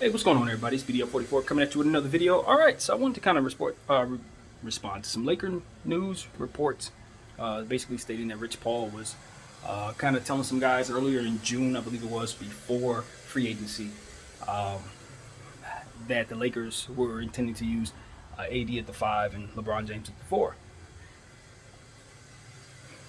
Hey, what's going on, everybody? It's BDL44 coming at you with another video. All right, so I wanted to kind of respond to some Laker news reports, basically stating that Rich Paul was kind of telling some guys earlier in June, I believe it was, before free agency, um, that the Lakers were intending to use AD at the 5 and LeBron James at the 4.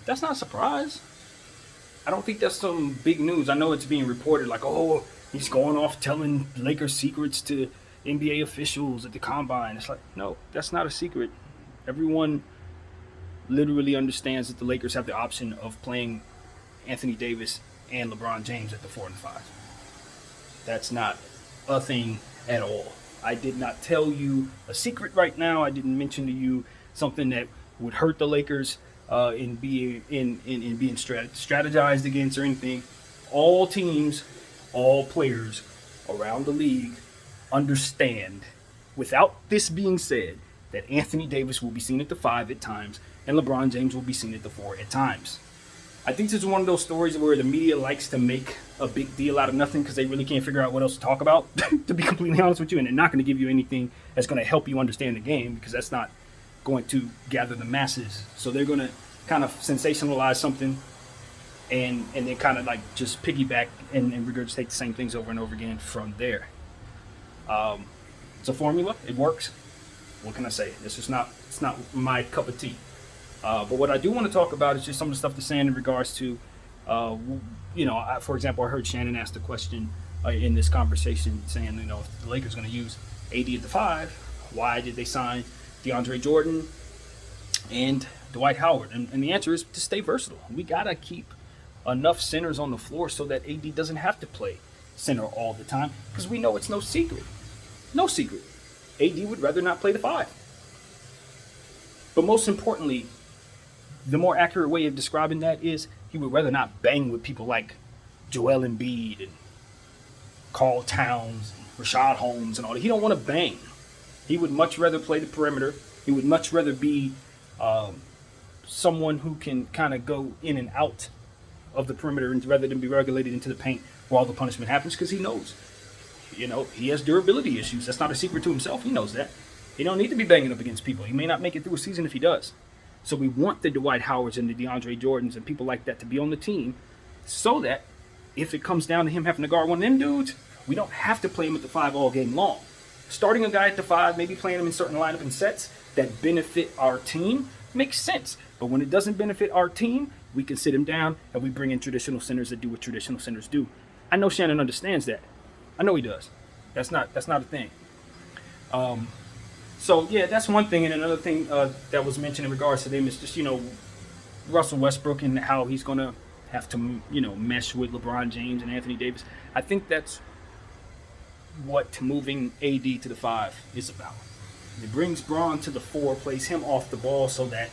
That's not a surprise. I don't think that's some big news. I know it's being reported like, oh, he's going off telling Lakers secrets to NBA officials at the combine. It's like, no, that's not a secret. Everyone literally understands that the Lakers have the option of playing Anthony Davis and LeBron James at the 4 and 5. That's not a thing at all. I did not tell you a secret right now. I didn't mention to you something that would hurt the Lakers in being strategized against or anything. All teams, all players around the league understand, without this being said, that Anthony Davis will be seen at the 5 at times and LeBron James will be seen at the 4 at times. I think this is one of those stories where the media likes to make a big deal out of nothing because they really can't figure out what else to talk about, to be completely honest with you, and they're not going to give you anything that's going to help you understand the game because that's not going to gather the masses. So they're going to kind of sensationalize something and then kind of like just piggyback and regurgitate the same things over and over again from there. It's a formula. It works. What can I say? It's not my cup of tea. But what I do want to talk about is just some of the stuff they're saying in regards to, for example, I heard Shannon ask the question in this conversation saying, if the Lakers are going to use AD at the 5, why did they sign DeAndre Jordan and Dwight Howard? And the answer is to stay versatile. We got to keep enough centers on the floor so that AD doesn't have to play center all the time because we know it's no secret. No secret. AD would rather not play the 5. But most importantly, the more accurate way of describing that is he would rather not bang with people like Joel Embiid and Karl Towns and Rashad Holmes and all that. He don't want to bang. He would much rather play the perimeter. He would much rather be someone who can kind of go in and out of the perimeter rather than be regulated into the paint where all the punishment happens because he knows. He has durability issues. That's not a secret to himself. He knows that. He don't need to be banging up against people. He may not make it through a season if he does. So we want the Dwight Howards and the DeAndre Jordans and people like that to be on the team so that if it comes down to him having to guard one of them dudes, we don't have to play him at the 5 all game long. Starting a guy at the 5, maybe playing him in certain lineup and sets that benefit our team makes sense. But when it doesn't benefit our team, we can sit him down and we bring in traditional centers that do what traditional centers do. I know Shannon understands that. I know he does. That's not a thing. So yeah, that's one thing. And another thing that was mentioned in regards to them is just Russell Westbrook and how he's gonna have to mesh with LeBron James and Anthony Davis. I think that's what moving AD to the 5 is about. It brings Braun to the 4, plays him off the ball so that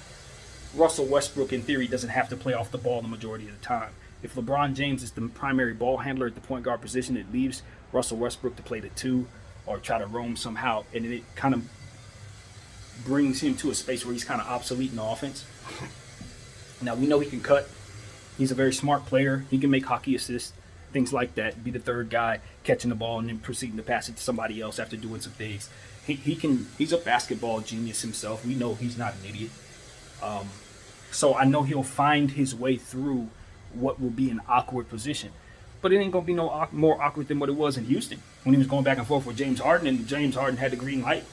Russell Westbrook, in theory, doesn't have to play off the ball the majority of the time. If LeBron James is the primary ball handler at the point guard position, it leaves Russell Westbrook to play the 2 or try to roam somehow, and it kind of brings him to a space where he's kind of obsolete in the offense. Now, we know he can cut. He's a very smart player. He can make hockey assists, things like that, be the third guy catching the ball and then proceeding to pass it to somebody else after doing some things. He's a basketball genius himself. We know he's not an idiot. So I know he'll find his way through what will be an awkward position. But it ain't going to be no more awkward than what it was in Houston when he was going back and forth with James Harden and James Harden had the green light.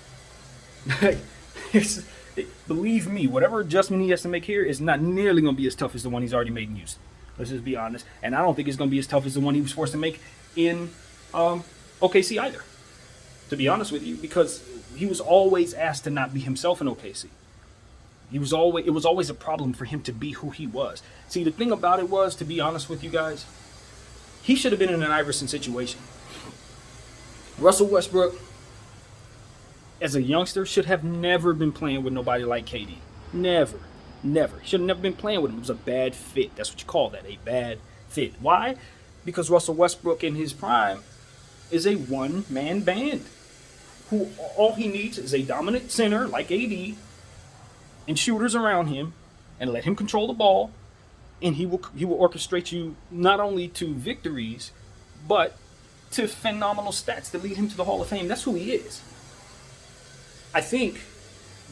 Believe me, whatever adjustment he has to make here is not nearly going to be as tough as the one he's already made in Houston. Let's just be honest. And I don't think it's going to be as tough as the one he was forced to make in OKC either, to be honest with you, because he was always asked to not be himself in OKC. It was always a problem for him to be who he was. See, the thing about it was, to be honest with you guys, he should have been in an Iverson situation. Russell Westbrook, as a youngster, should have never been playing with nobody like KD. Never. He should have never been playing with him. It was a bad fit. That's what you call that, a bad fit. Why? Because Russell Westbrook in his prime is a one-man band who all he needs is a dominant center like AD and shooters around him and let him control the ball, and he will orchestrate you not only to victories, but to phenomenal stats that lead him to the Hall of Fame. That's who he is. I think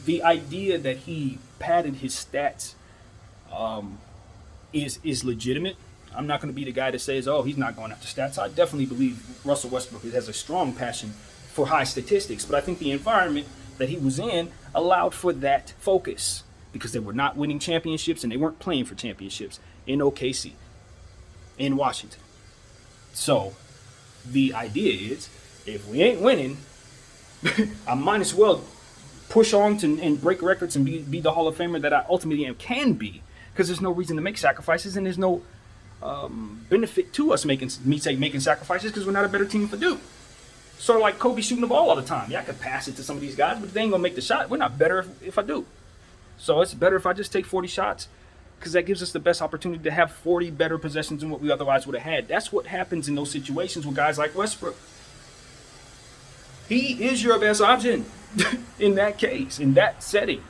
the idea that he padded his stats is legitimate. I'm not going to be the guy that says, oh, he's not going after stats. I definitely believe Russell Westbrook has a strong passion for high statistics, but I think the environment that he was in allowed for that focus because they were not winning championships and they weren't playing for championships in OKC, in Washington. So the idea is, if we ain't winning, I might as well push on and break records and be the Hall of Famer that I ultimately can be, because there's no reason to make sacrifices and there's no benefit to us making sacrifices because we're not a better team if I do. Sort of like Kobe shooting the ball all the time. Yeah, I could pass it to some of these guys, but they ain't gonna make the shot. We're not better if I do. So it's better if I just take 40 shots, because that gives us the best opportunity to have 40 better possessions than what we otherwise would have had. That's what happens in those situations with guys like Westbrook. He is your best option in that case, in that setting.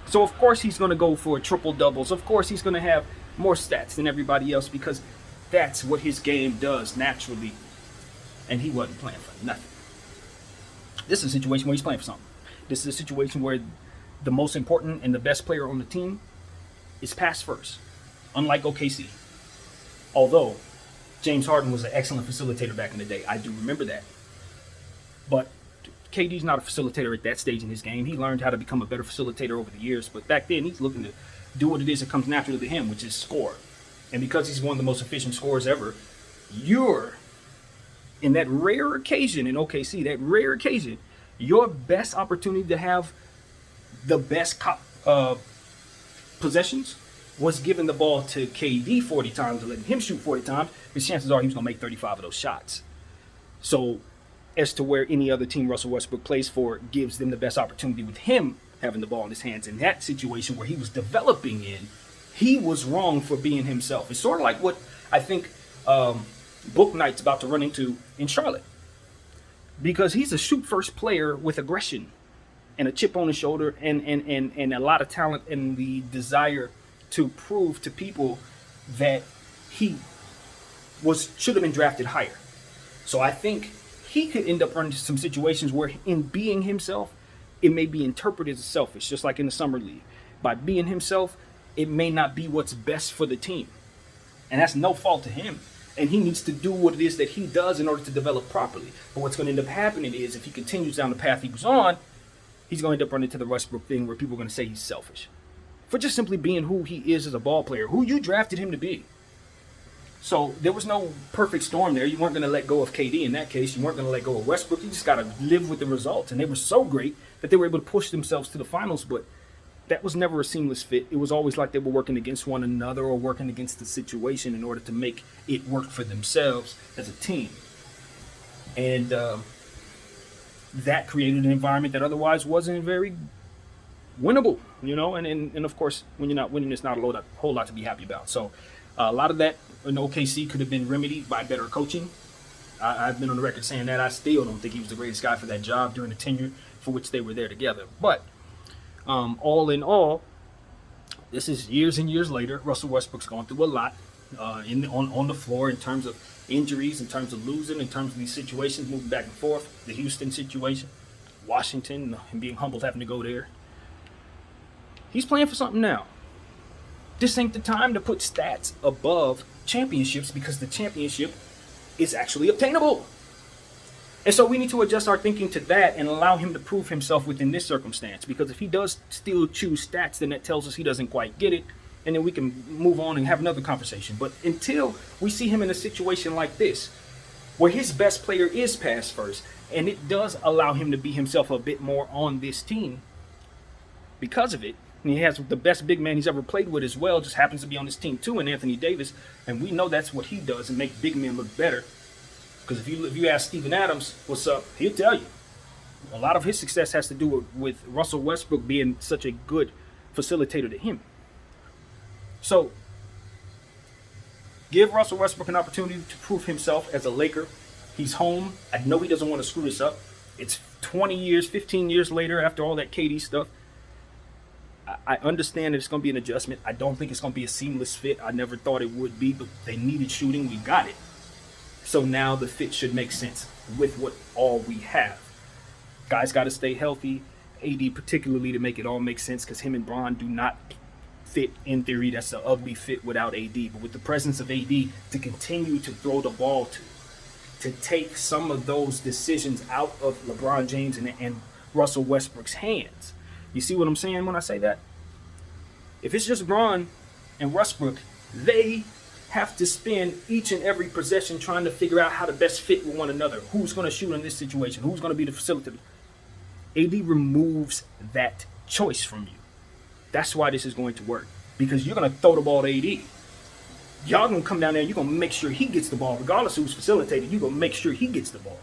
So of course he's gonna go for triple doubles. Of course he's gonna have more stats than everybody else because that's what his game does naturally. And he wasn't playing for nothing. This is a situation where he's playing for something. This is a situation where the most important and the best player on the team is pass first, unlike OKC. Although James Harden was an excellent facilitator back in the day. I do remember that. But KD's not a facilitator at that stage in his game. He learned how to become a better facilitator over the years. But back then, he's looking to do what it is that comes naturally to him, which is score. And because he's one of the most efficient scorers ever, you're, in that rare occasion in OKC, that rare occasion, your best opportunity to have the best possessions was giving the ball to KD 40 times and letting him shoot 40 times, because chances are he was going to make 35 of those shots. So as to where any other team Russell Westbrook plays for gives them the best opportunity with him having the ball in his hands. In that situation where he was developing in, he was wrong for being himself. It's sort of like what I think Book Knight's about to run into in Charlotte. Because he's a shoot-first player with aggression and a chip on his shoulder and a lot of talent and the desire to prove to people that he should have been drafted higher. So I think he could end up running into some situations where in being himself, it may be interpreted as selfish, just like in the Summer League. By being himself, it may not be what's best for the team. And that's no fault to him. And he needs to do what it is that he does in order to develop properly. But what's going to end up happening is, if he continues down the path he was on, he's going to end up running into the Westbrook thing where people are going to say he's selfish for just simply being who he is as a ball player, who you drafted him to be. So there was no perfect storm there. You weren't going to let go of KD in that case. You weren't going to let go of Westbrook. You just got to live with the results. And they were so great that they were able to push themselves to the finals. But that was never a seamless fit. It was always like they were working against one another or working against the situation in order to make it work for themselves as a team. And that created an environment that otherwise wasn't very winnable, you know. And of course, when you're not winning, it's not a whole lot to be happy about. So a lot of that in OKC could have been remedied by better coaching. I've been on the record saying that. I still don't think he was the greatest guy for that job during the tenure for which they were there together. But all in all, this is years and years later. Russell Westbrook's gone through a lot on the floor in terms of injuries, in terms of losing, in terms of these situations, moving back and forth. The Houston situation, Washington, and being humbled having to go there. He's playing for something now. This ain't the time to put stats above championships, because the championship is actually obtainable. And so we need to adjust our thinking to that and allow him to prove himself within this circumstance. Because if he does still choose stats, then that tells us he doesn't quite get it. And then we can move on and have another conversation. But until we see him in a situation like this, where his best player is pass first, and it does allow him to be himself a bit more on this team because of it. And he has the best big man he's ever played with as well, just happens to be on this team too, in Anthony Davis. And we know that's what he does, and make big men look better. Because if you ask Steven Adams what's up, he'll tell you. A lot of his success has to do with Russell Westbrook being such a good facilitator to him. So, give Russell Westbrook an opportunity to prove himself as a Laker. He's home. I know he doesn't want to screw this up. It's 20 years, 15 years later after all that KD stuff. I understand that it's going to be an adjustment. I don't think it's going to be a seamless fit. I never thought it would be, but they needed shooting. We got it. So now the fit should make sense with what all we have. Guys got to stay healthy. AD particularly to make it all make sense because him and Bron do not fit in theory. That's an ugly fit without AD. But with the presence of AD to continue to throw the ball to take some of those decisions out of LeBron James and Russell Westbrook's hands. You see what I'm saying when I say that? If it's just Bron and Westbrook, they have to spend each and every possession trying to figure out how to best fit with one another. Who's going to shoot in this situation? Who's going to be the facilitator? AD removes that choice from you. That's why this is going to work. Because you're going to throw the ball to AD. Y'all going to come down there and you're going to make sure he gets the ball. Regardless of who's facilitated, you're going to make sure he gets the ball.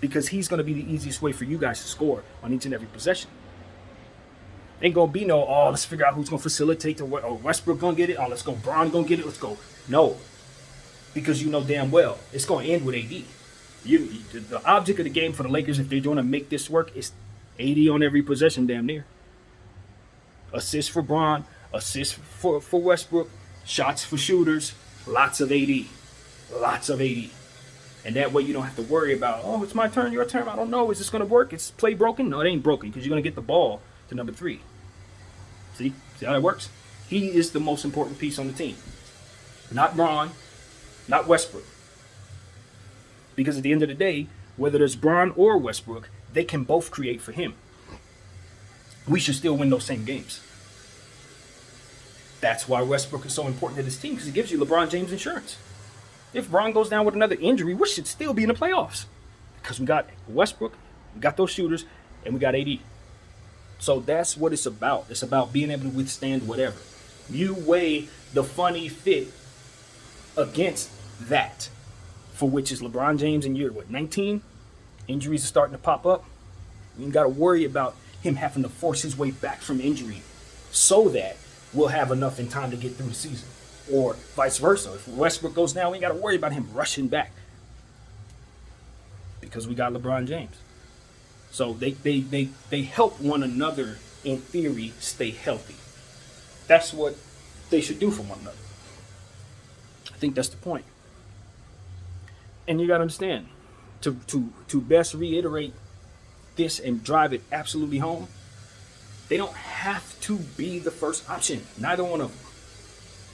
Because he's going to be the easiest way for you guys to score on each and every possession. Ain't going to be no, let's figure out who's going to facilitate. Westbrook going to get it. Let's go. Bron going to get it. Let's go. No. Because you know damn well it's going to end with AD. The object of the game for the Lakers, if they're going to make this work, is AD on every possession damn near. Assists for Bron. Assists for Westbrook. Shots for shooters. Lots of AD. Lots of AD. And that way you don't have to worry about, it's my turn, your turn. I don't know. Is this going to work? Is play broken? No, it ain't broken because you're going to get the ball to number 3. See how that works? He is the most important piece on the team. Not Bron, not Westbrook. Because at the end of the day, whether there's Bron or Westbrook, they can both create for him. We should still win those same games. That's why Westbrook is so important to this team, because it gives you LeBron James insurance. If Bron goes down with another injury, we should still be in the playoffs. Because we got Westbrook, we got those shooters, and we got AD. So that's what it's about. It's about being able to withstand whatever. You weigh the funny fit against that, for which is LeBron James in year, 19? Injuries are starting to pop up. You ain't got to worry about him having to force his way back from injury so that we'll have enough in time to get through the season. Or vice versa. If Westbrook goes down, we ain't got to worry about him rushing back because we got LeBron James. So they help one another, in theory, stay healthy. That's what they should do for one another. I think that's the point. And you got to understand, to best reiterate this and drive it absolutely home, they don't have to be the first option. Neither one of them.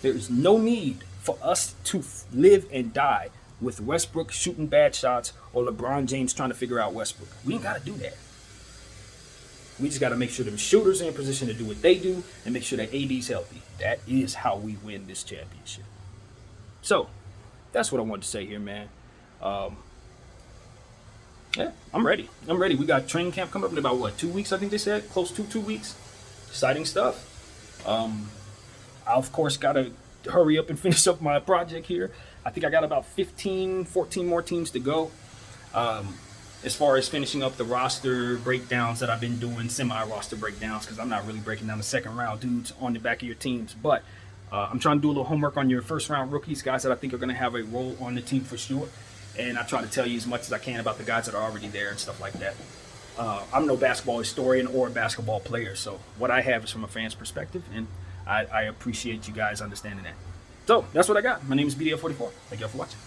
There is no need for us to live and die with Westbrook shooting bad shots or LeBron James trying to figure out Westbrook. We ain't got to do that. We just got to make sure the shooters are in position to do what they do and make sure that AD's healthy. That is how we win this championship. So, that's what I wanted to say here, man. Yeah, I'm ready. We got training camp coming up in about, 2 weeks, I think they said? Close to 2 weeks. Exciting stuff. I, of course, got to hurry up and finish up my project here. I think I got about 14 more teams to go. As far as finishing up the roster breakdowns that I've been doing, semi-roster breakdowns, because I'm not really breaking down the second round dudes on the back of your teams. But I'm trying to do a little homework on your first round rookies, guys that I think are going to have a role on the team for sure. And I try to tell you as much as I can about the guys that are already there and stuff like that. I'm no basketball historian or a basketball player, so what I have is from a fan's perspective, and I appreciate you guys understanding that. So that's what I got. My name is BDL44. Thank y'all for watching.